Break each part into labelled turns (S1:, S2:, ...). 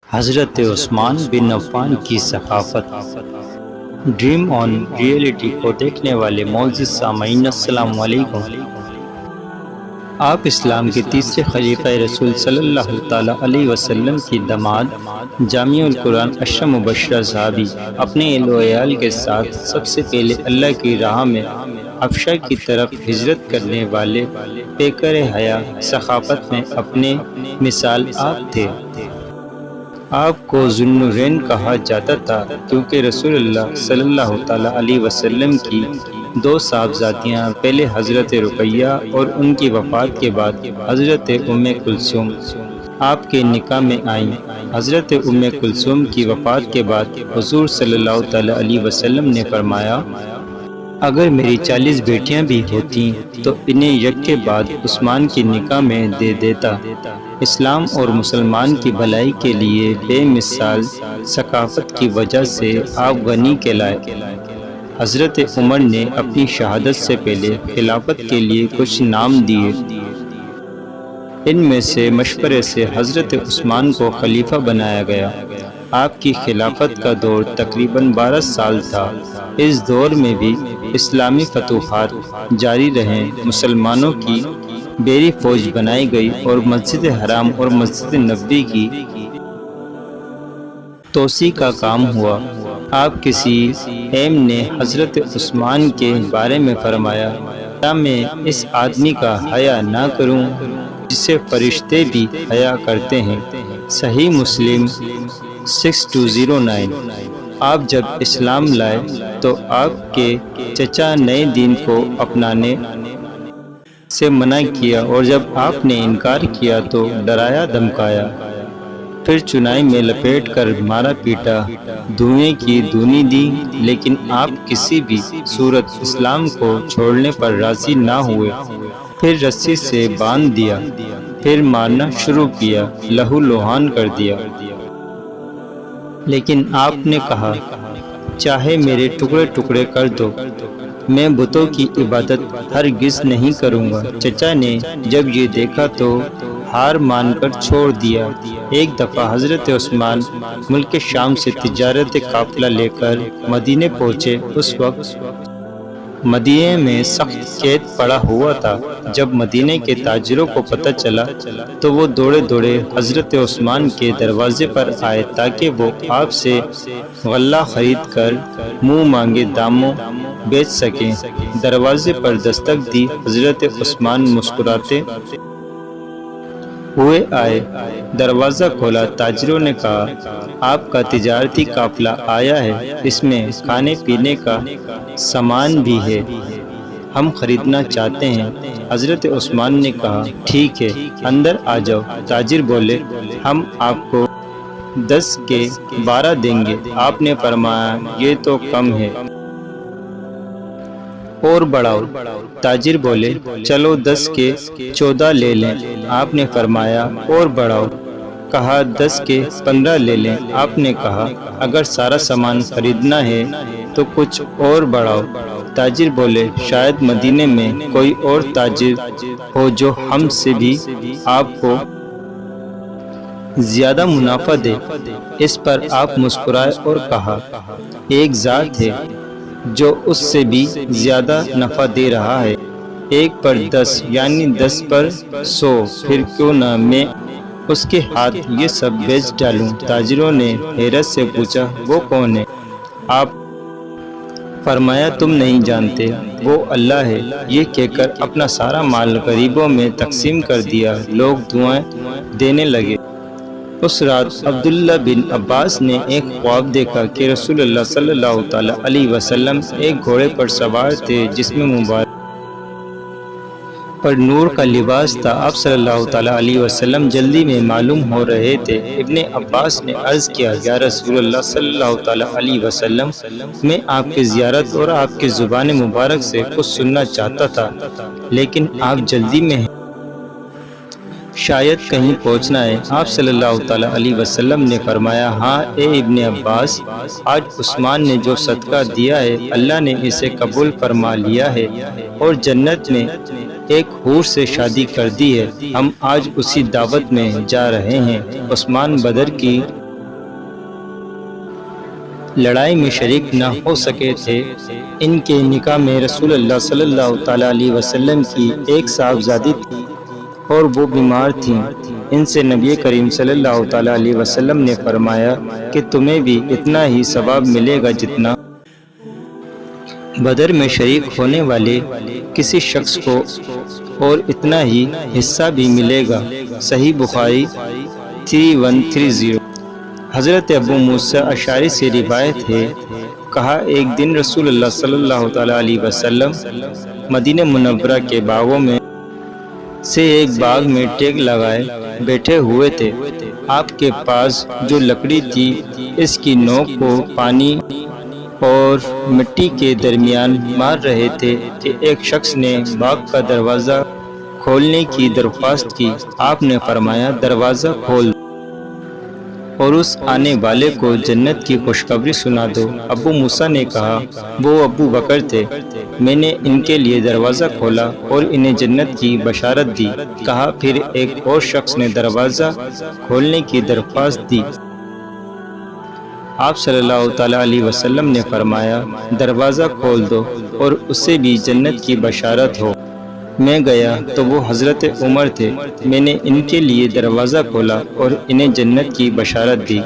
S1: حضرت عثمان بن عفان کی ثقافت۔ ڈریم آن ریئلٹی کو دیکھنے والے معزز سامعین السلام علیکم۔ آپ اسلام کے تیسرے خلیفہ رسول صلی اللہ تعالیٰ علیہ وسلم کی داماد، جامع القرآن اشرم مبشرہ صحابی، اپنے اہل و عیال کے ساتھ سب سے پہلے اللہ کی راہ میں حبشہ کی طرف ہجرت کرنے والے پیکر حیا ثقافت میں اپنے مثال آپ تھے۔ آپ کو ذوالنورین کہا جاتا تھا کیونکہ رسول اللہ صلی اللہ تعالیٰ علیہ وسلم کی دو صاحبزادیاں پہلے حضرت رقیہ اور ان کی وفات کے بعد حضرت ام کلثوم آپ کے نکاح میں آئیں۔ حضرت ام کلثوم کی وفات کے بعد حضور صلی اللہ تعالیٰ علیہ وسلم نے فرمایا، اگر میری 40 بیٹیاں بھی ہوتی تو انہیں یک کے بعد عثمان کی نکاح میں دے دیتا۔ اسلام اور مسلمان کی بھلائی کے لیے بے مثال ثقافت کی وجہ سے آپ غنی کہلائے۔ حضرت عمر نے اپنی شہادت سے پہلے خلافت کے لیے کچھ نام دیے۔ ان میں سے مشورے سے حضرت عثمان کو خلیفہ بنایا گیا۔ آپ کی خلافت کا دور تقریباً 12 سال تھا۔ اس دور میں بھی اسلامی فتوحات جاری رہیں، مسلمانوں کی بیری فوج بنائی گئی اور مسجد حرام اور مسجد نبوی کی توسیع کا کام ہوا۔ آپ کسی عالم نے حضرت عثمان کے بارے میں فرمایا، کیا میں اس آدمی کا حیا نہ کروں جس سے فرشتے بھی حیا کرتے ہیں؟ صحیح مسلم 6209۔ آپ جب اسلام لائے تو آپ کے چچا نئے دین کو اپنانے سے منع کیا اور جب آپ نے انکار کیا تو ڈرایا دھمکایا، پھر چنائی میں لپیٹ کر مارا پیٹا، دھوئیں کی دھونی دی، لیکن آپ کسی بھی صورت اسلام کو چھوڑنے پر راضی نہ ہوئے۔ پھر رسی سے باندھ دیا، پھر مارنا شروع کیا، لہو لہان کر دیا۔ لیکن آپ نے کہا، چاہے میرے ٹکڑے ٹکڑے کر دو، میں بتوں کی عبادت ہرگز نہیں کروں گا۔ چچا نے جب یہ دیکھا تو ہار مان کر چھوڑ دیا۔ ایک دفعہ حضرت عثمان ملک شام سے تجارت قافلہ لے کر مدینے پہنچے۔ اس وقت مدینے میں سخت قید پڑا ہوا تھا۔ جب مدینے کے تاجروں کو پتہ چلا تو وہ دوڑے دوڑے حضرت عثمان کے دروازے پر آئے تاکہ وہ آپ سے غلہ خرید کر منہ مانگے داموں بیچ سکیں۔ دروازے پر دستک دی، حضرت عثمان مسکراتے ہوئے آئے، دروازہ کھولا۔ تاجروں نے کہا، آپ کا تجارتی قافلہ آیا ہے، اس میں کھانے پینے کا سامان بھی ہے، ہم خریدنا چاہتے ہیں۔ حضرت عثمان نے کہا، ٹھیک ہے، اندر آ جاؤ۔ تاجر بولے، ہم آپ کو 10 کے 12 دیں گے۔ آپ نے فرمایا، یہ تو کم ہے، اور بڑھاؤ۔ تاجر بولے، چلو 10 کے 14 لے لیں۔ آپ نے فرمایا، اور بڑھاؤ۔ کہا 10 کے 15 لے لیں۔ آپ نے کہا، اگر سارا سامان خریدنا ہے تو کچھ اور بڑھاؤ۔ تاجر بولے، شاید مدینے میں کوئی اور تاجر ہو جو ہم سے بھی آپ کو زیادہ منافع دے۔ اس پر آپ مسکرائے اور کہا، ایک ذات ہے جو اس سے بھی زیادہ نفع دے رہا ہے، 1 پر 10 یعنی 10 پر 100، پھر کیوں نہ میں اس کے ہاتھ یہ سب بیچ ڈالوں۔ تاجروں نے حیرت سے پوچھا، وہ کون ہے؟ آپ فرمایا، تم نہیں جانتے، وہ اللہ ہے۔ یہ کہہ کر اپنا سارا مال غریبوں میں تقسیم کر دیا۔ لوگ دعائیں دینے لگے۔ اس رات عبداللہ بن عباس نے ایک خواب دیکھا کہ رسول اللہ صلی اللہ تعالیٰ علیہ وسلم ایک گھوڑے پر سوار تھے جس میں مبارک پر نور کا لباس تھا۔ آپ صلی اللہ تعالیٰ علیہ وسلم جلدی میں معلوم ہو رہے تھے۔ ابن عباس نے عرض کیا، یا رسول اللہ صلی اللہ تعالیٰ علیہ وسلم، میں آپ کی زیارت اور آپ کی زبان مبارک سے کچھ سننا چاہتا تھا، لیکن آپ جلدی میں ہیں، شاید کہیں پہنچنا ہے۔ آپ صلی اللہ تعالیٰ علیہ وسلم نے فرمایا، ہاں اے ابن عباس، آج عثمان نے جو صدقہ دیا ہے اللہ نے اسے قبول فرما لیا ہے اور جنت میں ایک حور سے شادی کر دی ہے۔ ہم آج اسی دعوت میں جا رہے ہیں۔ عثمان بدر کی لڑائی میں شریک نہ ہو سکے تھے۔ ان کے نکاح میں رسول اللہ صلی اللہ تعالیٰ علیہ وسلم کی ایک صاحبزادی تھی اور وہ بیمار تھیں۔ ان سے نبی کریم صلی اللہ تعالیٰ علیہ وسلم نے فرمایا کہ تمہیں بھی اتنا ہی ثواب ملے گا جتنا بدر میں شریک ہونے والے کسی شخص کو، اور اتنا ہی حصہ بھی ملے گا۔ صحیح بخاری 3130۔ حضرت ابو موسیٰ اشعری سے روایت ہے، کہا ایک دن رسول اللہ صلی اللہ تعالیٰ علیہ وسلم مدینہ منورہ کے باغوں میں سے ایک باغ میں ٹیک لگائے بیٹھے ہوئے تھے۔ آپ کے پاس جو لکڑی تھی اس کی نوک کو پانی اور مٹی کے درمیان مار رہے تھے کہ ایک شخص نے باغ کا دروازہ کھولنے کی درخواست کی۔ آپ نے فرمایا دروازہ کھول اور اس آنے والے کو جنت کی خوشخبری سنا دو۔ ابو موسیٰ نے کہا وہ ابو بکر تھے۔ میں نے ان کے لیے دروازہ کھولا اور انہیں جنت کی بشارت دی۔ کہا پھر ایک اور شخص نے دروازہ کھولنے کی درخواست دی۔ آپ صلی اللہ تعالیٰ علیہ وسلم نے فرمایا دروازہ کھول دو اور اسے بھی جنت کی بشارت ہو۔ میں گیا تو وہ حضرت عمر تھے۔ میں نے ان کے لیے دروازہ کھولا اور انہیں جنت کی بشارت دی۔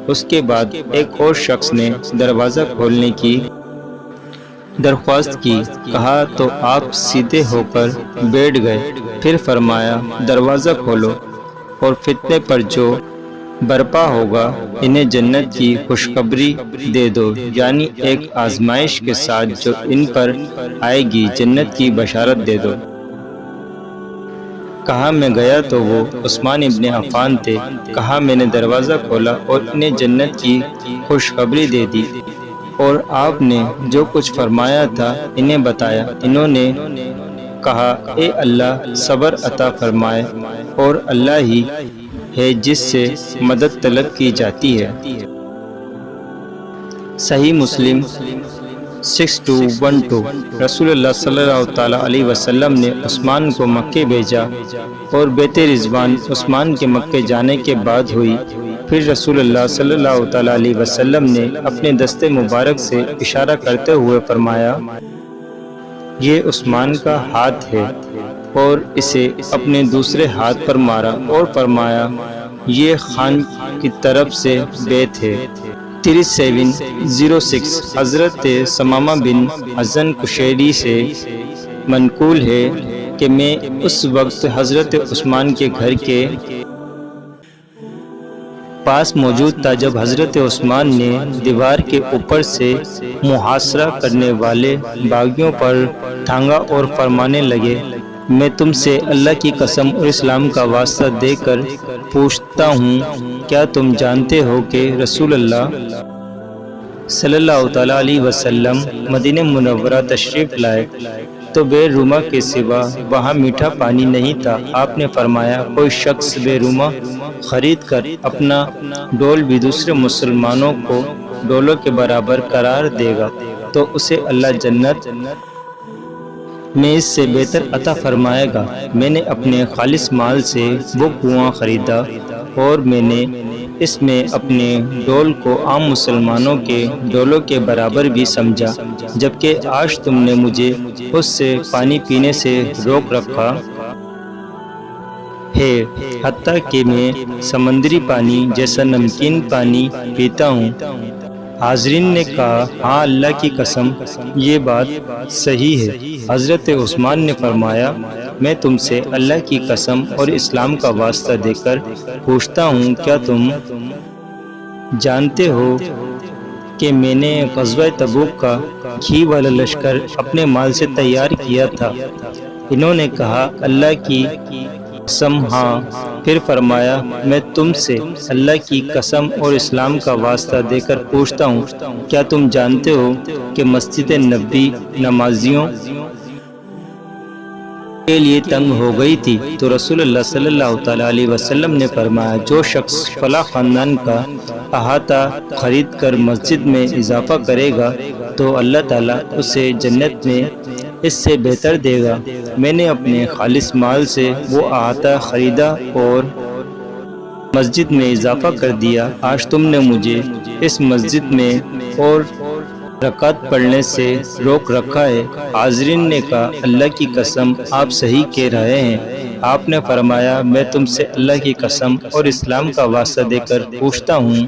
S1: اس کے بعد ایک اور شخص نے دروازہ کھولنے کی درخواست کی۔ کہا تو آپ سیدھے ہو کر بیٹھ گئے۔ پھر فرمایا دروازہ کھولو اور فتنے پر جو برپا ہوگا انہیں جنت کی خوشخبری دے دو، یعنی ایک آزمائش کے ساتھ جو ان پر آئے گی جنت کی بشارت دے دو۔ کہا میں گیا تو وہ عثمان ابن عفان تھے۔ کہا میں نے دروازہ کھولا اور انہیں جنت کی خوشخبری دے دی اور آپ نے جو کچھ فرمایا تھا انہیں بتایا۔ انہوں نے کہا اے اللہ صبر عطا فرمائے، اور اللہ ہی ہے جس سے مدد طلب کی جاتی ہے۔ صحیح مسلم 6212۔ رسول اللہ صلی اللہ تعالیٰ علیہ وسلم نے عثمان کو مکے بھیجا اور بیت رضوان عثمان کے مکے جانے کے بعد ہوئی۔ پھر رسول اللہ صلی اللہ تعالیٰ علیہ وسلم نے اپنے دست مبارک سے اشارہ کرتے ہوئے فرمایا یہ عثمان کا ہاتھ ہے، اور اسے اپنے دوسرے ہاتھ پر مارا اور فرمایا یہ خان کی طرف سے بیت ہے۔ 3706۔ حضرت ثمامہ بن حزن قشیری سے منقول ہے کہ میں اس وقت حضرت عثمان کے گھر کے پاس موجود تھا جب حضرت عثمان نے دیوار کے اوپر سے محاصرہ کرنے والے باغیوں پر ٹھانگا اور فرمانے لگے میں تم سے اللہ کی قسم اور اسلام کا واسطہ دے کر پوچھتا ہوں، کیا تم جانتے ہو کہ رسول اللہ صلی اللہ تعالیٰ علیہ وسلم مدینہ منورہ تشریف لائے تو بے روما کے سوا وہاں میٹھا پانی نہیں تھا۔ آپ نے فرمایا کوئی شخص بے روما خرید کر اپنا ڈول بھی دوسرے مسلمانوں کو ڈولوں کے برابر قرار دے گا تو اسے اللہ جنت میں اس سے بہتر عطا فرمائے گا۔ میں نے اپنے خالص مال سے وہ کنواں خریدا اور میں نے اس میں اپنے ڈول کو عام مسلمانوں کے ڈولوں کے برابر بھی سمجھا، جبکہ آج تم نے مجھے اس سے پانی پینے سے روک رکھا ہے، حتیٰ کہ میں سمندری پانی جیسا نمکین پانی پیتا ہوں۔ حاضرین نے کہا ہاں اللہ کی قسم یہ بات صحیح ہے۔ حضرت عثمان نے فرمایا میں تم سے اللہ کی قسم اور اسلام کا واسطہ دے کر پوچھتا ہوں، کیا تم جانتے ہو کہ میں نے غزوہ تبوک کا گھی والا لشکر اپنے مال سے تیار کیا تھا؟ انہوں نے کہا اللہ کی قسم ہاں۔ پھر فرمایا میں تم سے اللہ کی قسم اور اسلام کا واسطہ دے کر پوچھتا ہوں، کیا تم جانتے ہو کہ مسجد نبوی نمازیوں کے لیے تنگ ہو گئی تھی تو رسول اللہ صلی اللہ تعالیٰ علیہ وسلم نے فرمایا جو شخص فلاں خاندان کا احاطہ خرید کر مسجد میں اضافہ کرے گا تو اللہ تعالیٰ اسے جنت میں اس سے بہتر دے گا۔ میں نے اپنے خالص مال سے وہ احاطہ خریدا اور مسجد میں اضافہ کر دیا۔ آج تم نے مجھے اس مسجد میں اور رکعت پڑھنے سے روک رکھا ہے۔ حاضرین نے کہا اللہ کی قسم آپ صحیح کہہ رہے ہیں۔ آپ نے فرمایا میں تم سے اللہ کی قسم اور اسلام کا واسطہ دے کر پوچھتا ہوں،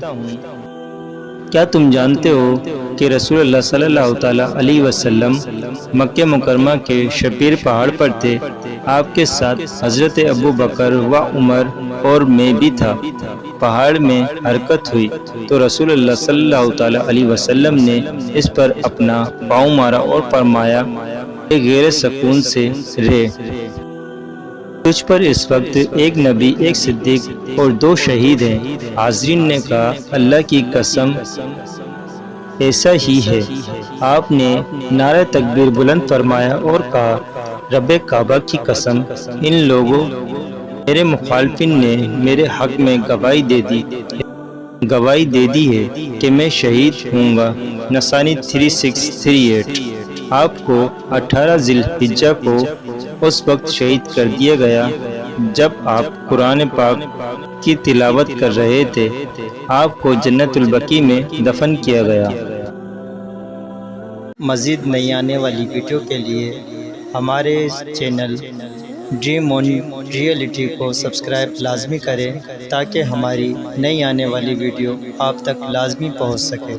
S1: کیا تم جانتے ہو کہ رسول اللہ صلی اللہ تعالیٰ علیہ وسلم مکہ مکرمہ کے شبیر پہاڑ پر تھے؟ آپ کے ساتھ حضرت ابو بکر و عمر اور میں بھی تھا۔ پہاڑ میں حرکت ہوئی تو رسول اللہ صلی اللہ تعالیٰ علیہ وسلم نے اس پر اپنا پاؤں مارا اور فرمایا کہ غیر سکون سے رہ، تجھ پر اس وقت ایک نبی، ایک صدیق اور 2 شہید ہیں۔ حاضرین نے کہا اللہ کی قسم ایسا ہی ہے۔ آپ نے نعرہ تکبیر بلند فرمایا اور کہا رب کعبہ کی قسم ان لوگوں میرے مخالفین نے میرے حق میں گواہی دے دی ہے کہ میں شہید ہوں گا۔ نسائی 3638۔ آپ کو 18 ذی الحجہ کو اس وقت شہید کر دیا گیا جب آپ قرآن پاک کی تلاوت کر رہے تھے۔ آپ کو جنت البقیع میں دفن کیا گیا۔ مزید نئی آنے والی ویڈیو کے لیے ہمارے چینل ڈریم آن ریئلٹی کو سبسکرائب لازمی کریں تاکہ ہماری نئی آنے والی ویڈیو آپ تک لازمی پہنچ سکے۔